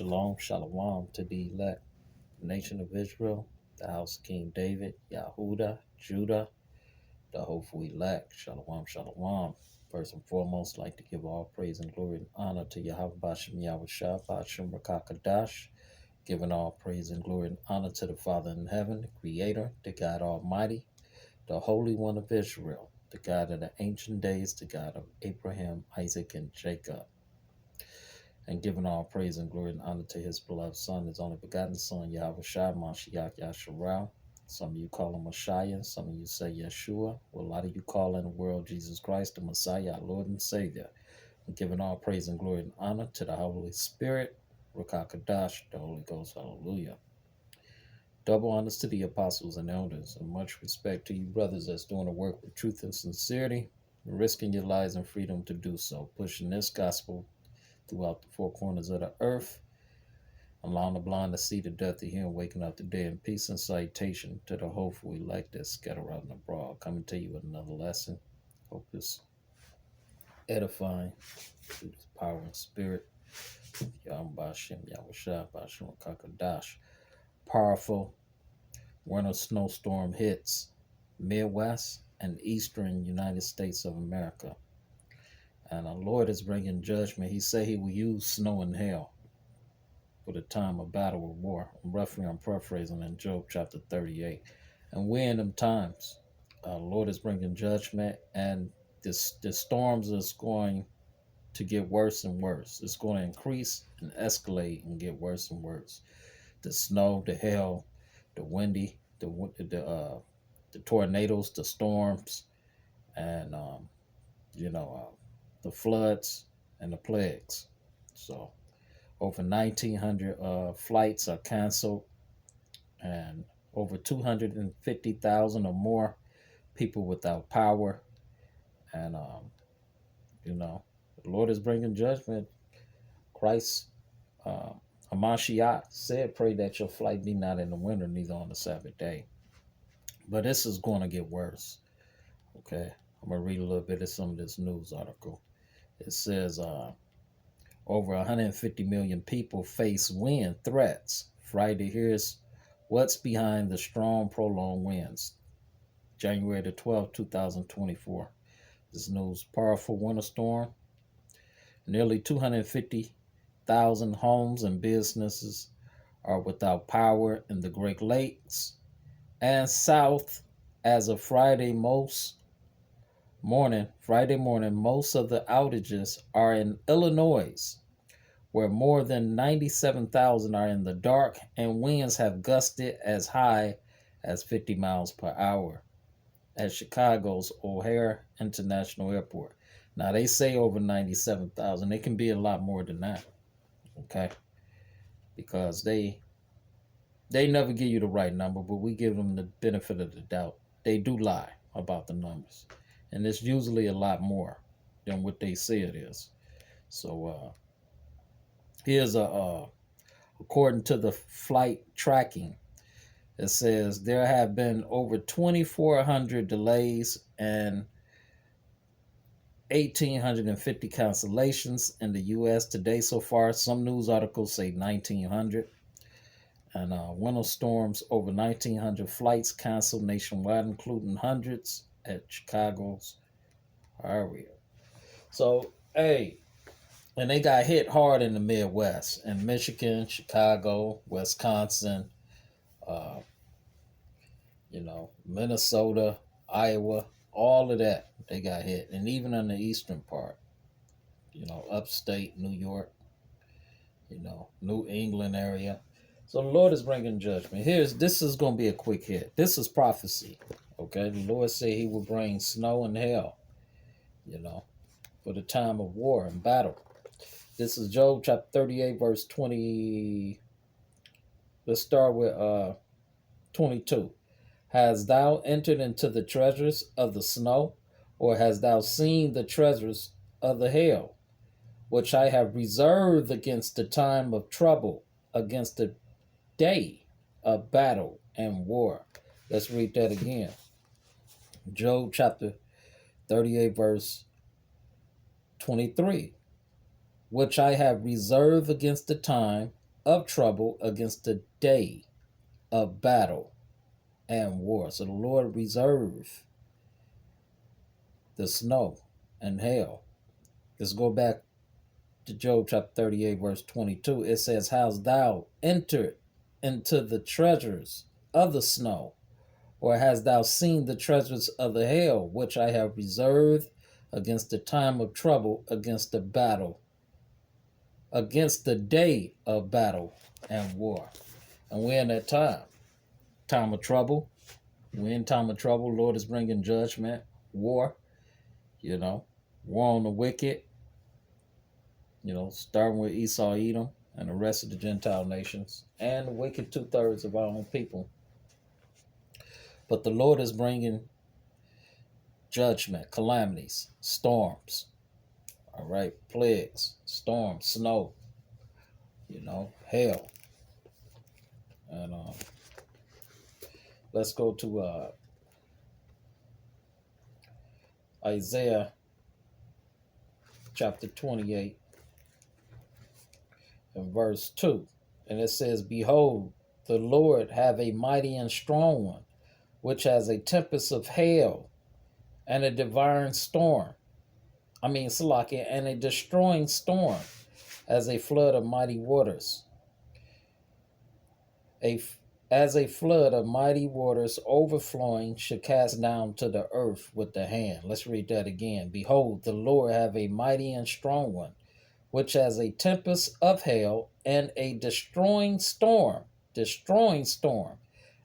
Shalom, Shalom to the elect nation of Israel, the house of King David, Yahuda, Judah, the hopeful elect. Shalom, Shalom. First and foremost, I'd like to give all praise and glory and honor to Yahweh Bashem Yahushua, Bashem Rakakadash, giving all praise and glory and honor to the Father in heaven, the Creator, the God Almighty, the Holy One of Israel, the God of the ancient days, the God of Abraham, Isaac, and Jacob, and giving all praise and glory and honor to his beloved Son, his only begotten Son, Yahweh Shai, Mashiach Yasharal. Some of you call him Messiah, some of you say Yeshua. Well, a lot of you call in the world Jesus Christ, the Messiah, our Lord and Savior. And giving all praise and glory and honor to the Holy Spirit, Rakakadash, the Holy Ghost, hallelujah. Double honors to the apostles and elders, and much respect to you brothers that's doing the work with truth and sincerity, and risking your lives and freedom to do so, pushing this gospel throughout the four corners of the earth, allowing the blind to see, the deaf to hear, and waking up the dead in peace and citation to the hopeful elect that scatter out and abroad. Coming to you with another lesson. Hope it's edifying through this power and spirit. Yahweh Bashem, Yahweh Shai, Bashem Kakadash. Powerful winter snowstorm hits Midwest and Eastern United States of America. And our Lord is bringing judgment. He said he will use snow and hail for the time of battle or war. I'm paraphrasing in Job chapter 38. And we're in them times. Our Lord is bringing judgment, and the storms is going to get worse and worse. It's going to increase and escalate and get worse and worse. The snow, the hail, the windy, the tornadoes, the storms, and the floods and the plagues. So over 1,900 flights are canceled, and over 250,000 or more people without power. And the Lord is bringing judgment. Christ, Hamashiach said, pray that your flight be not in the winter, neither on the Sabbath day. But this is going to get worse. Okay, I'm going to read a little bit of some of this news article. It says over 150 million people face wind threats. Friday, here's what's behind the strong prolonged winds. January the 12th, 2024. This news, powerful winter storm. Nearly 250,000 homes and businesses are without power in the Great Lakes and South as of Friday morning, most of the outages are in Illinois, where more than 97,000 are in the dark and winds have gusted as high as 50 miles per hour at Chicago's O'Hare International Airport. Now, they say over 97,000. It can be a lot more than that, okay? Because they never give you the right number, but we give them the benefit of the doubt. They do lie about the numbers. And it's usually a lot more than what they say it is. So here's according to the flight tracking, it says there have been over 2,400 delays and 1,850 cancellations in the U.S. today so far. Some news articles say 1,900. And winter storms, over 1,900 flights canceled nationwide, including hundreds at Chicago's area. So, hey, and they got hit hard in the Midwest, in Michigan, Chicago, Wisconsin, Minnesota, Iowa, all of that, they got hit. And even in the eastern part, upstate New York, New England area. So the Lord is bringing judgment. This is going to be a quick hit. This is prophecy. Okay, the Lord said he will bring snow and hail, for the time of war and battle. This is Job chapter 38, verse 20. Let's start with 22. Hast thou entered into the treasures of the snow, or hast thou seen the treasures of the hail, which I have reserved against the time of trouble, against the day of battle and war? Let's read that again. Job chapter 38, verse 23. Which I have reserved against the time of trouble, against the day of battle and war. So the Lord reserved the snow and hail. Let's go back to Job chapter 38, verse 22. It says, "Hast thou entered into the treasures of the snow? Or hast thou seen the treasures of the hail, which I have reserved against the time of trouble, against the battle, against the day of battle and war?" And we're in that time of trouble. We're in time of trouble. Lord is bringing judgment, war, war on the wicked, starting with Esau, Edom, and the rest of the Gentile nations, and the wicked 2/3 of our own people. But the Lord is bringing judgment, calamities, storms, all right, plagues, storms, snow, hail. And let's go to Isaiah chapter 28 and verse 2. And it says, "Behold, the Lord have a mighty and strong one, which has a tempest of hail and a devouring storm. Salakia, and a destroying storm, as a flood of mighty waters. As a flood of mighty waters overflowing should cast down to the earth with the hand." Let's read that again. "Behold, the Lord have a mighty and strong one, which has a tempest of hail and a destroying storm,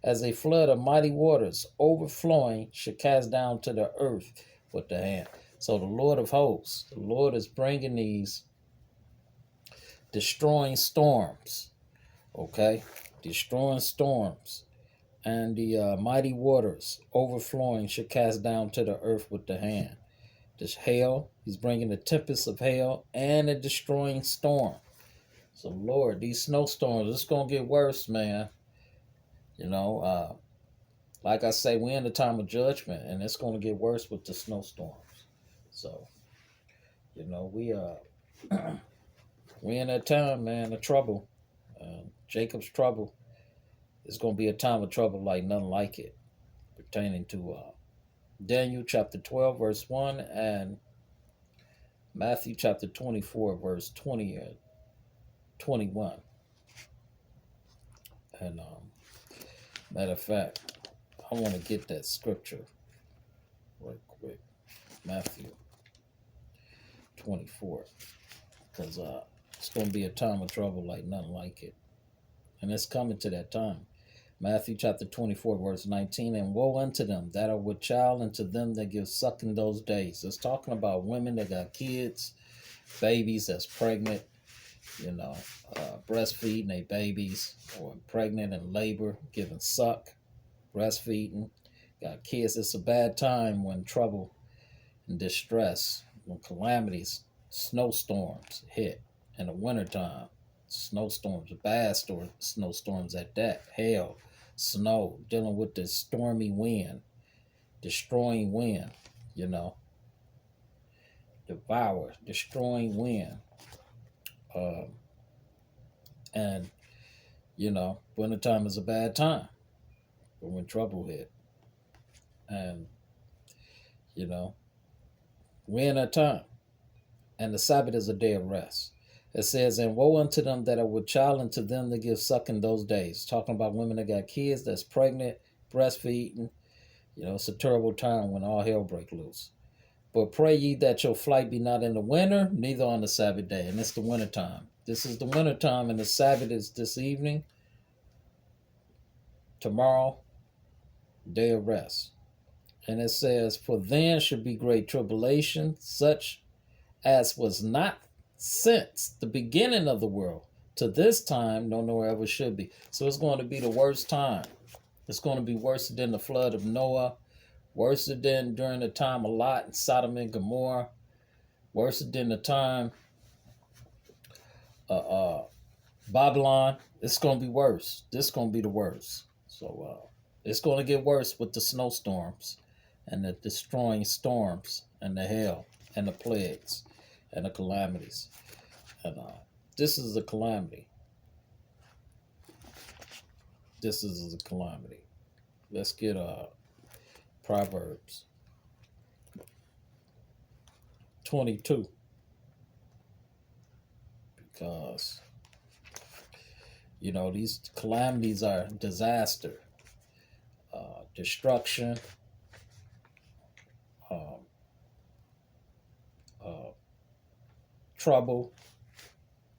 as a flood of mighty waters overflowing should cast down to the earth with the hand." So the Lord of hosts, the Lord is bringing these destroying storms, okay? Destroying storms, and the mighty waters overflowing should cast down to the earth with the hand. This hail, he's bringing a tempest of hail and a destroying storm. So Lord, these snowstorms, it's going to get worse, man. Like I say, we're in the time of judgment, and it's going to get worse with the snowstorms. So, we we in that time, man, of trouble. Jacob's trouble. It's going to be a time of trouble like none like it, pertaining to Daniel chapter 12, verse 1, and Matthew chapter 24, verse 20 and 21. And matter of fact, I want to get that scripture right quick. Matthew 24. Because it's going to be a time of trouble like none like it. And it's coming to that time. Matthew chapter 24, verse 19. "And woe unto them that are with child, and to them that give suck in those days." It's talking about women that got kids, babies that's pregnant, breastfeeding their babies, or pregnant and labor, giving suck, breastfeeding, got kids. It's a bad time when trouble and distress, when calamities, snowstorms hit in the wintertime. Snowstorms, bad snowstorms at that, hail, snow, dealing with the stormy wind, destroying wind, devour, destroying wind. And, wintertime is a bad time for when trouble hit. And, we're in that time. And the Sabbath is a day of rest. It says, "And woe unto them that are with child, and to them that give suck in those days." Talking about women that got kids, that's pregnant, breastfeeding. It's a terrible time when all hell break loose. "But pray ye that your flight be not in the winter, neither on the Sabbath day." And it's the winter time. This is the winter time, and the Sabbath is this evening. Tomorrow, day of rest. And it says, "For then should be great tribulation, such as was not since the beginning of the world to this time, no nor ever should be." So it's going to be the worst time. It's going to be worse than the flood of Noah, worse than during the time of Lot and Sodom and Gomorrah, worse than the time Babylon. It's going to be worse. This is going to be the worst. So it's going to get worse with the snowstorms and the destroying storms and the hail and the plagues and the calamities. And this is a calamity. this is a calamity. Let's get Proverbs 22, because these calamities are disaster, destruction, um, uh, trouble,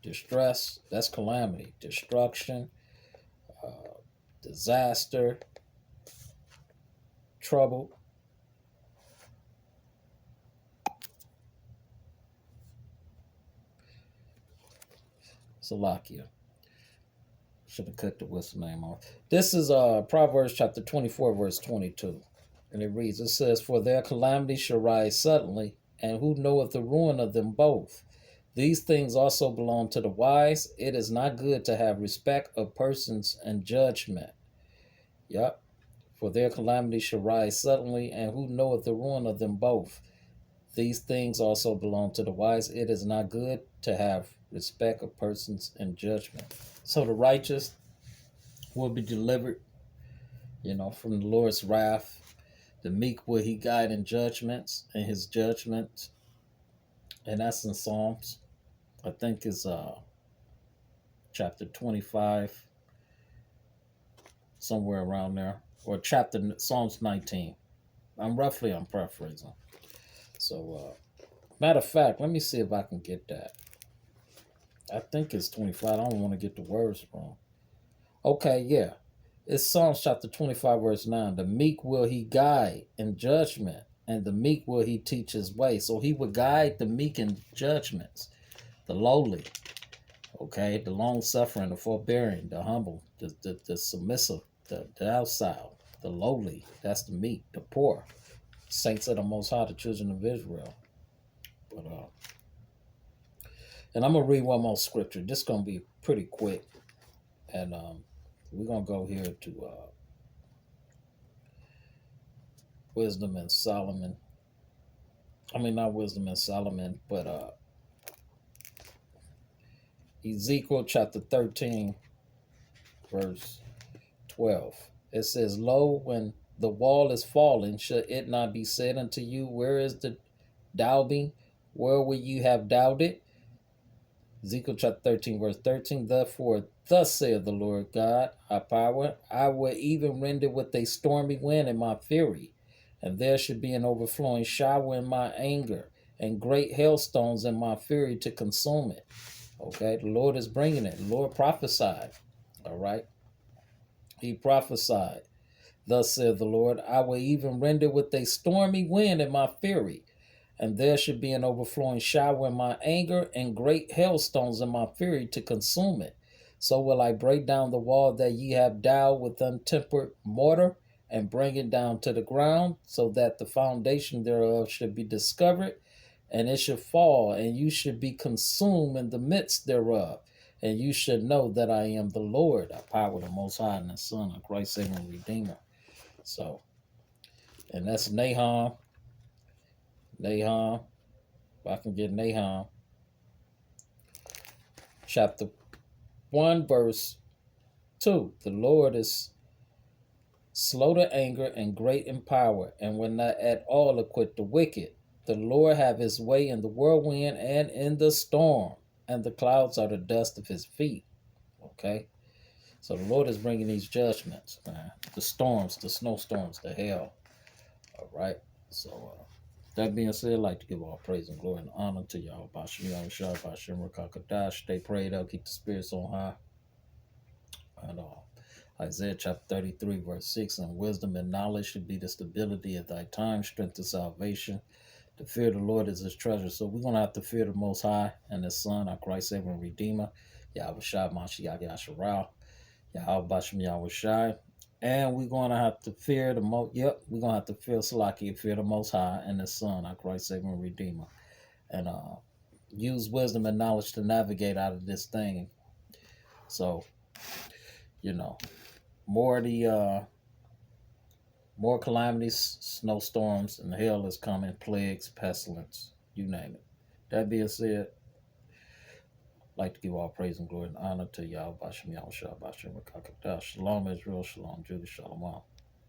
distress. That's calamity, destruction, disaster, trouble. Salakia. Should have cut the whistle name off. This is Proverbs chapter 24, verse 22. And it reads, it says, for their calamity shall rise suddenly, and who knoweth the ruin of them both? These things also belong to the wise. It is not good to have respect of persons and judgment. Yep. For their calamity shall rise suddenly, and who knoweth the ruin of them both? These things also belong to the wise. It is not good to have respect of persons and judgment. So the righteous will be delivered, from the Lord's wrath. The meek will he guide in judgments, and his judgments. And that's in Psalms. I think it's chapter 25, somewhere around there. Or Psalms 19. I'm paraphrasing. So, matter of fact, let me see if I can get that. I think it's 25. I don't want to get the words wrong. Okay, yeah. It's Psalms chapter 25, verse 9. The meek will he guide in judgment, and the meek will he teach his way. So he will guide the meek in judgments, the lowly, okay, the long-suffering, the forbearing, the humble, the submissive, the docile, the lowly. That's the meek, the poor. Saints of the Most High, the children of Israel. But and I'm going to read one more scripture. This is going to be pretty quick. And we're going to go here to Wisdom and Solomon. I mean, not Wisdom and Solomon, but Ezekiel chapter 13, verse 12. It says, lo, when the wall is fallen, should it not be said unto you, where is the doubting? Where will you have doubted? Ezekiel chapter 13, verse 13. Therefore, thus saith the Lord God, our power, I will even render with a stormy wind in my fury, and there should be an overflowing shower in my anger, and great hailstones in my fury to consume it. Okay, the Lord is bringing it. The Lord prophesied. All right. He prophesied. Thus saith the Lord, I will even render with a stormy wind in my fury, and there should be an overflowing shower in my anger, and great hailstones in my fury to consume it. So will I break down the wall that ye have dowed with untempered mortar, and bring it down to the ground, so that the foundation thereof should be discovered, and it should fall, and you should be consumed in the midst thereof. And you should know that I am the Lord, I power the Most High, and the Son of Christ, Savior and Redeemer. So, and that's Nahum. Nahum, if I can get Nahum, chapter 1, verse 2. The Lord is slow to anger and great in power, and will not at all acquit the wicked. The Lord have his way in the whirlwind and in the storm, and the clouds are the dust of his feet. Okay? So the Lord is bringing these judgments, man. The storms, the snowstorms, the hail. All right? So, that being said, I'd like to give all praise and glory and honor to y'all. Bashim Yahushua, Bashim Rakakadash. Stay prayed up, keep the spirits on high. And Isaiah chapter 33, verse 6. And wisdom and knowledge should be the stability of thy time, strength to salvation. The fear of the Lord is his treasure. So we're going to have to fear the Most High and his Son, our Christ, Savior, and Redeemer. Yahushua, Mashiach, Yasharal. Yahweh Bashim Yahushua. And we're going to have to fear the Most, we're going to have to fear Salaki, fear the Most High and his Son, our Christ, Savior, and Redeemer. And use wisdom and knowledge to navigate out of this thing. So, more calamities, snowstorms, and hail is coming, plagues, pestilence, you name it. That being said, like to give all praise and glory and honor to Yahweh Bashem Yahushua Bashem Rakakata. Shalom Israel, Shalom Judah, Shalom.